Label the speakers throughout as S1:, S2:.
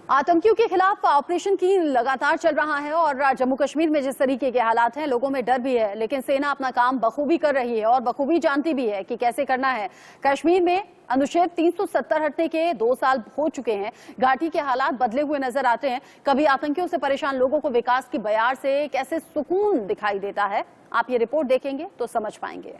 S1: आतंकियों के खिलाफ ऑपरेशन की लगातार चल रहा है और जम्मू कश्मीर में जिस तरीके के हालात हैं, लोगों में डर भी है, लेकिन सेना अपना काम बखूबी कर रही है और बखूबी जानती भी है कि कैसे करना है। कश्मीर में अनुच्छेद 370 हटने के 2 साल हो चुके हैं। घाटी के हालात बदले हुए नजर आते हैं। कभी आतंकियों से परेशान लोगों को विकास की बयार से कैसे सुकून दिखाई देता है, आप ये रिपोर्ट देखेंगे तो समझ पाएंगे।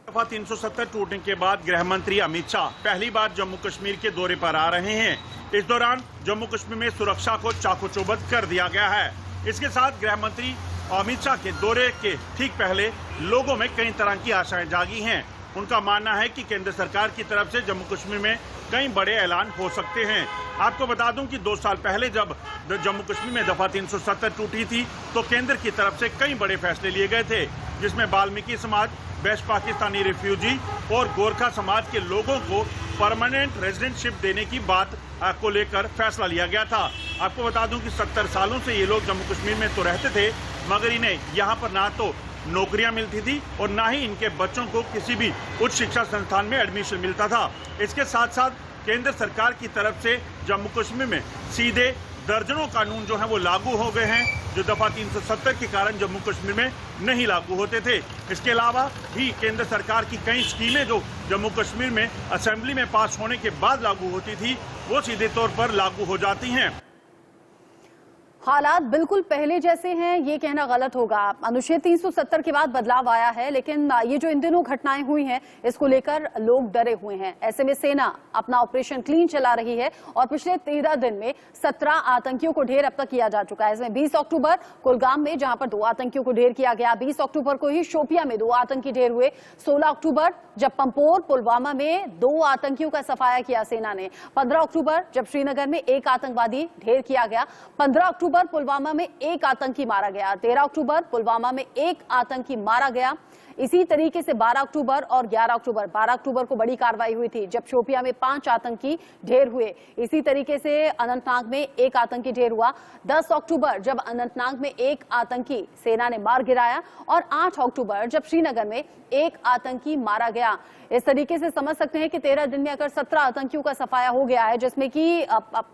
S2: दफा 370 टूटने के बाद गृह मंत्री अमित शाह पहली बार जम्मू कश्मीर के दौरे पर आ रहे हैं। इस दौरान जम्मू कश्मीर में सुरक्षा को चाको चौबंद कर दिया गया है। इसके साथ गृह मंत्री अमित शाह के दौरे के ठीक पहले लोगों में कई तरह की आशाएं जागी हैं। उनका मानना है कि केंद्र सरकार की तरफ से जम्मू कश्मीर में कई बड़े ऐलान हो सकते हैं। आपको बता दूं कि 2 साल पहले जब जम्मू कश्मीर में दफा 370 टूटी थी तो केंद्र की तरफ से कई बड़े फैसले लिए गए थे, जिसमें वाल्मीकि समाज, वेस्ट पाकिस्तानी रिफ्यूजी और गोरखा समाज के लोगों को परमानेंट रेजिडेंटशिप देने की बात को लेकर फैसला लिया गया था। आपको बता दूं कि 70 सालों से ये लोग जम्मू कश्मीर में तो रहते थे, मगर इन्हें यहाँ पर ना तो नौकरियां मिलती थी और ना ही इनके बच्चों को किसी भी उच्च शिक्षा संस्थान में एडमिशन मिलता था। इसके साथ साथ केंद्र सरकार की तरफ से जम्मू कश्मीर में सीधे दर्जनों कानून जो हैं वो लागू हो गए हैं, जो दफा 370 के कारण जम्मू कश्मीर में नहीं लागू होते थे। इसके अलावा भी केंद्र सरकार की कई स्कीमें जो जम्मू कश्मीर में असेंबली में पास होने के बाद लागू होती थी, वो सीधे तौर पर लागू हो जाती हैं।
S1: हालात बिल्कुल पहले जैसे हैं ये कहना गलत होगा। अनुच्छेद 370 के बाद बदलाव आया है, लेकिन ये जो इन दिनों घटनाएं हुई हैं इसको लेकर लोग डरे हुए हैं। ऐसे में सेना अपना ऑपरेशन क्लीन चला रही है और पिछले 13 दिन में 17 आतंकियों को ढेर अब तक किया जा चुका है। इसमें 20 अक्टूबर कुलगाम में जहां पर 2 आतंकियों को ढेर किया गया, 20 अक्टूबर को ही शोपिया में 2 आतंकी ढेर हुए, 16 अक्टूबर जब पंपोर पुलवामा में 2 आतंकियों का सफाया किया सेना ने, 15 अक्टूबर जब श्रीनगर में 1 आतंकवादी ढेर किया गया, 15 अक्टूबर पुलवामा में 1 आतंकी मारा गया, 13 अक्टूबर पुलवामा में 1 आतंकी मारा गया। इसी तरीके से 12 अक्टूबर और 11 अक्टूबर, 12 अक्टूबर को बड़ी कार्रवाई हुई थी जब शोपिया में 5 आतंकी ढेर हुए। इसी तरीके से अनंतनाग में 1 आतंकी ढेर हुआ। 10 अक्टूबर जब अनंतनाग में 1 आतंकी सेना ने मार गिराया और 8 अक्टूबर जब श्रीनगर में 1 आतंकी मारा गया। इस तरीके से समझ सकते हैं कि 13 दिन में अगर 17 आतंकियों का सफाया हो गया है, जिसमें कि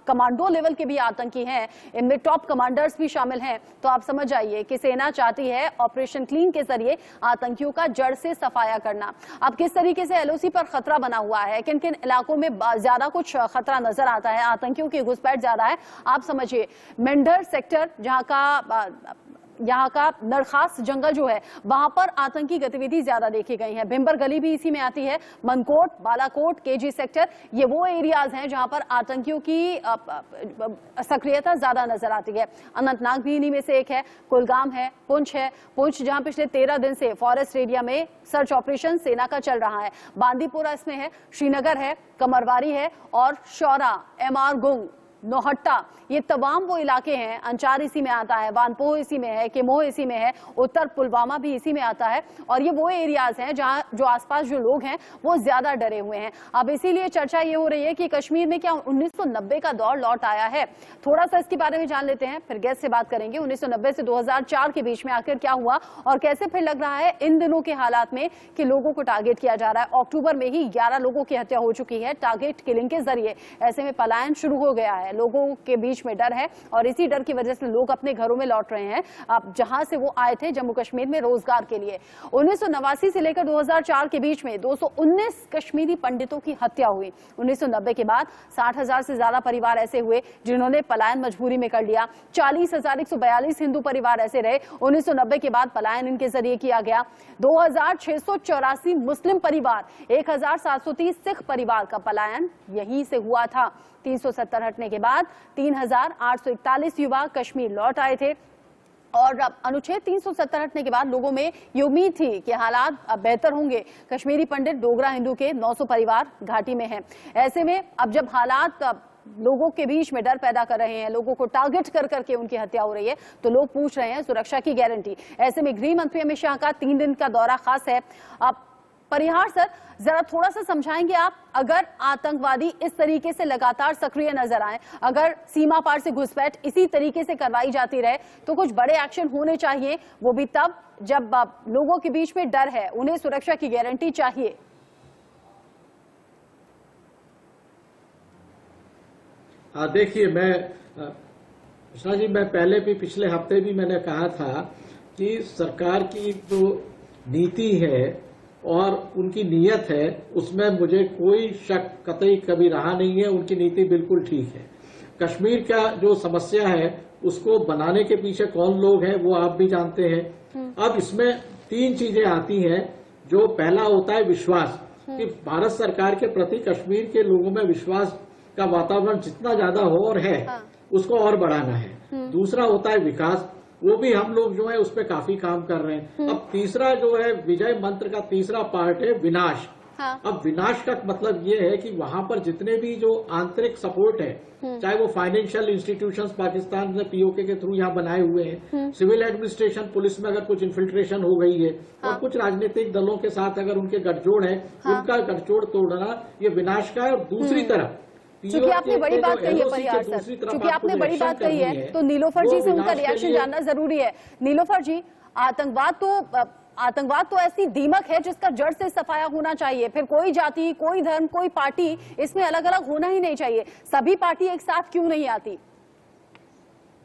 S1: कमांडो लेवल के भी आतंकी हैं, इनमें टॉप कमांडर्स भी शामिल हैं, तो आप समझ जाइए कि सेना चाहती है ऑपरेशन क्लीन के जरिए आतंकियों का जड़ से सफाया करना। अब किस तरीके से एलओसी पर खतरा बना हुआ है, किन किन इलाकों में ज्यादा कुछ खतरा नजर आता है, आतंकियों की घुसपैठ ज्यादा है, आप समझिए मेंढर सेक्टर यहाँ का नरखास जंगल जो है वहां पर आतंकी गतिविधि ज्यादा देखी गई है। भिम्बर गली भी इसी में आती है। मनकोट, बालाकोट, केजी सेक्टर, ये वो एरियाज हैं जहां पर आतंकियों की सक्रियता ज्यादा नजर आती है। अनंतनाग भी इन्हीं में से एक है। कुलगाम है, पुंछ है, पुंछ जहां पिछले 13 दिन से फॉरेस्ट एरिया में सर्च ऑपरेशन सेना का चल रहा है। बांदीपुरा इसमें है, श्रीनगर है, कमरवारी है और शौरा, एमआर गुंग, नौहट्टा, ये तमाम वो इलाके हैं। अंचार इसी में आता है, वानपोह इसी में है, केमोह इसी में है, उत्तर पुलवामा भी इसी में आता है और ये वो एरियाज हैं जहां जो आसपास जो लोग हैं वो ज्यादा डरे हुए हैं। अब इसीलिए चर्चा ये हो रही है कि कश्मीर में क्या 1990 का दौर लौट आया है। थोड़ा सा इसके बारे में जान लेते हैं, फिर गेस्ट से बात करेंगे। 1990 से 2004 के बीच में आखिर क्या हुआ और कैसे फिर लग रहा है इन दिनों के हालात में कि लोगों को टारगेट किया जा रहा है। अक्टूबर में ही 11 लोगों की हत्या हो चुकी है टारगेट किलिंग के जरिए। ऐसे में पलायन शुरू हो गया है, लोगों के बीच में डर है और इसी डर की वजह से लोग अपने घरों में लौट रहे हैं, अब जहां से वो आए थे जम्मू कश्मीर में रोजगार के लिए। 1989 से लेकर 2004 के बीच में 219 कश्मीरी पंडितों की हत्या हुई। 1990 के बाद 60,000 से ज्यादा परिवार ऐसे हुए जिन्होंने पलायन मजबूरी में कर लिया। 40,142 हिंदू परिवार ऐसे रहे 1990 के बाद पलायन इनके जरिए किया गया। 2,684 मुस्लिम परिवार, 1,730 सिख परिवार का पलायन यहीं से हुआ था। 370 हटने के बाद 3,841 युवा कश्मीर लौट आए थे और अब अनुच्छेद 370 हटने के बाद लोगों में ये उम्मीद थी कि हालात अब बेहतर होंगे। कश्मीरी पंडित डोगरा हिंदू के 900 परिवार घाटी में हैं। ऐसे में अब जब हालात लोगों के बीच में डर पैदा कर रहे हैं, लोगों को टारगेट कर करके उनकी हत्या हो रही है, तो लोग पूछ रहे हैं सुरक्षा की गारंटी। ऐसे में गृह मंत्री अमित शाह का 3 दिन का दौरा खास है। अब परिहार सर, जरा थोड़ा सा समझाएंगे आप, अगर आतंकवादी इस तरीके से लगातार सक्रिय नजर आए, अगर सीमा पार से घुसपैठ इसी तरीके से करवाई जाती रहे, तो कुछ बड़े एक्शन होने चाहिए, वो भी तब जब लोगों के बीच में डर है, उन्हें सुरक्षा की गारंटी चाहिए।
S3: देखिए कृष्णा जी, मैं पहले भी पिछले हफ्ते भी मैंने कहा था कि सरकार की जो नीति है और उनकी नीयत है उसमें मुझे कोई शक कतई कभी रहा नहीं है। उनकी नीति बिल्कुल ठीक है। कश्मीर का जो समस्या है उसको बनाने के पीछे कौन लोग हैं वो आप भी जानते हैं। अब इसमें 3 चीजें आती हैं। जो पहला होता है विश्वास, कि भारत सरकार के प्रति कश्मीर के लोगों में विश्वास का वातावरण जितना ज्यादा हो और है उसको और बढ़ाना है। दूसरा होता है विकास, वो भी हम लोग जो है उस पर काफी काम कर रहे हैं। अब तीसरा जो है विजय मंत्र का तीसरा पार्ट है विनाश। अब विनाश का मतलब ये है कि वहां पर जितने भी जो आंतरिक सपोर्ट है, चाहे वो फाइनेंशियल इंस्टीट्यूशंस पाकिस्तान ने पीओके के थ्रू यहाँ बनाए हुए हैं, सिविल एडमिनिस्ट्रेशन, पुलिस में अगर कुछ इन्फिल्ट्रेशन हो गई है और कुछ राजनीतिक दलों के साथ अगर उनके गठजोड़ है, उनका गठजोड़ तोड़ना ये विनाश का है। और दूसरी तरफ
S1: चूंकि आपने बड़ी बात कही है परिहार सर, चूंकि आपने बड़ी बात कही है तो नीलोफर जी से उनका रिएक्शन जानना जरूरी है। नीलोफर जी, आतंकवाद तो ऐसी दीमक है जिसका जड़ से सफाया होना चाहिए। फिर कोई जाति, कोई धर्म, कोई पार्टी इसमें अलग अलग होना ही नहीं चाहिए। सभी पार्टी एक साथ क्यों नहीं आती?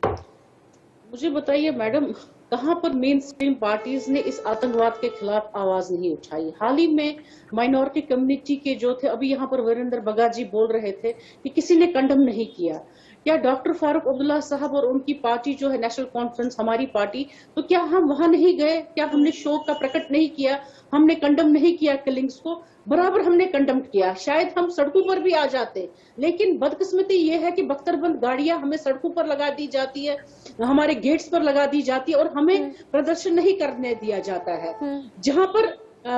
S4: मुझे बताइए मैडम, कहां पर मेन स्ट्रीम पार्टीज ने इस आतंकवाद के खिलाफ आवाज नहीं उठाई? हाल ही में माइनॉरिटी कम्युनिटी के जो थे, अभी यहाँ पर वीरेंद्र बगा जी बोल रहे थे कि किसी ने कंडम नहीं किया। क्या डॉक्टर फारूक अब्दुल्ला साहब और उनकी पार्टी जो है नेशनल कॉन्फ्रेंस, हमारी पार्टी, तो क्या हम वहां नहीं गए? क्या हमने शोक का प्रकट नहीं किया? हमने कंडम नहीं किया किलिंग्स को? बराबर हमने कंडम किया। शायद हम सड़कों पर भी आ जाते, लेकिन बदकिस्मती ये है कि बख्तरबंद गाड़ियां हमें सड़कों पर लगा दी जाती है, हमारे गेट्स पर लगा दी जाती है और हमें प्रदर्शन नहीं करने दिया जाता है। जहां पर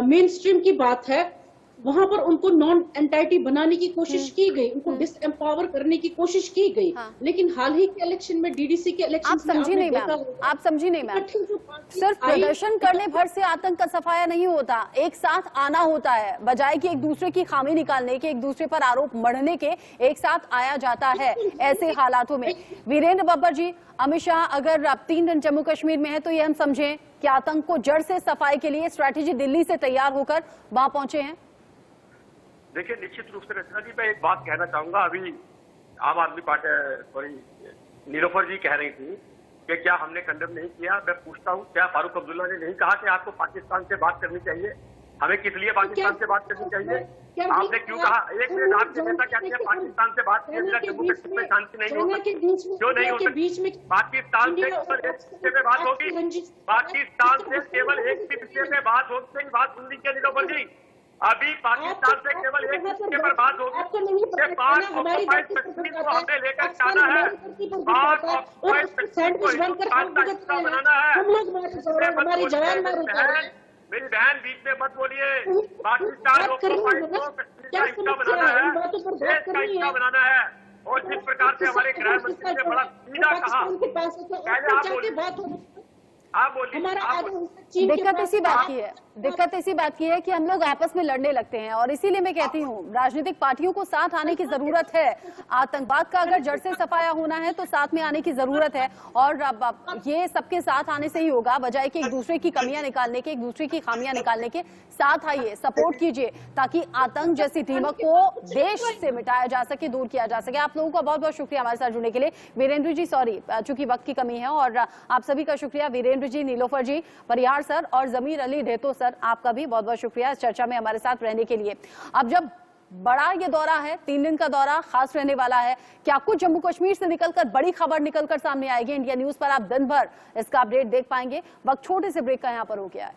S4: मेन स्ट्रीम की बात है वहां पर उनको नॉन एंटाइटी बनाने की कोशिश की गई, उनको डिसएम्पावर करने की कोशिश की गई। लेकिन हाल ही के इलेक्शन में, डीडीसी के इलेक्शन
S1: आप समझी नहीं मैम, आप समझी नहीं मैम। सिर्फ प्रदर्शन करने भर से आतंक का सफाया नहीं होता, एक साथ आना होता है। बजाय कि एक दूसरे की खामी निकालने के, एक दूसरे पर आरोप मढ़ने के, एक साथ आया जाता है ऐसे हालातों में। वीरेंद्र बब्बर जी, अमित शाह अगर अब 3 दिन जम्मू कश्मीर में है तो ये हम समझें कि आतंक को जड़ से सफाई के लिए स्ट्रैटेजी दिल्ली से तैयार होकर वहां पहुंचे हैं।
S5: देखिए, निश्चित रूप से रचना जी, मैं एक बात कहना चाहूंगा। अभी आम आदमी पार्टी सॉरी नीलोफर जी कह रही थी कि क्या हमने कंडम नहीं किया। मैं पूछता हूँ, क्या फारूक अब्दुल्ला ने नहीं कहा कि आपको पाकिस्तान से बात करनी चाहिए? हमें किस लिए पाकिस्तान से बात करनी चाहिए? आपने क्यों कहा? एक मिनट, आपके नेता कहते हैं पाकिस्तान से बात किए बिना जम्मू कश्मीर में शांति नहीं हो सकती। क्यों नहीं हो सकती? पाकिस्तान से केवल एक विषय पे बात होगी, पाकिस्तान से केवल एक ही विषय पे बात होगी। बात सुन लीजिए नीलोफर जी, अभी पाकिस्तान से केवल एक विषय पर बात होगी कि पाक ऑक्युपाइड कश्मीर को हमने लेकर जाना है, पाक ऑक्युपाइड कश्मीर को हिंदुस्तान का हिस्सा बनाना है। मेरी बहन बीच में मत बोलिए। पाकिस्तान ऑक्युपाइड को कश्मीर का हिस्सा बनाना है, देश का हिस्सा बनाना है। और जिस प्रकार से हमारे गृह मंत्री ने बड़ा सीधा कहा, पहले आप बोलिए।
S1: दिक्कत इसी बात की है कि हम लोग आपस में लड़ने लगते हैं और इसीलिए मैं कहती हूँ राजनीतिक पार्टियों को साथ आने की जरूरत है। आतंकवाद का अगर जड़ से सफाया होना है तो साथ में आने की जरूरत है और ये सबके साथ आने से ही होगा, बजाय कि एक दूसरे की कमियां निकालने के, एक दूसरे की खामियां निकालने के। साथ आइए, सपोर्ट कीजिए ताकि आतंक जैसी दीमक को देश से मिटाया जा सके, दूर किया जा सके। आप लोगों का बहुत बहुत शुक्रिया हमारे साथ जुड़ने के लिए। वीरेंद्र जी, सॉरी चूंकि वक्त की कमी है, और आप सभी का शुक्रिया, वीरेंद्र जी, नीलोफर जी, परिहार सर और जमीर अली ढेतो सर, आपका भी बहुत बहुत शुक्रिया इस चर्चा में हमारे साथ रहने के लिए। अब जब बड़ा ये दौरा है, 3 दिन का दौरा खास रहने वाला है, क्या कुछ जम्मू कश्मीर से निकलकर बड़ी खबर निकलकर सामने आएगी? इंडिया न्यूज पर आप दिन भर इसका अपडेट देख पाएंगे। वक्त छोटे से ब्रेक का यहाँ पर हो गया है।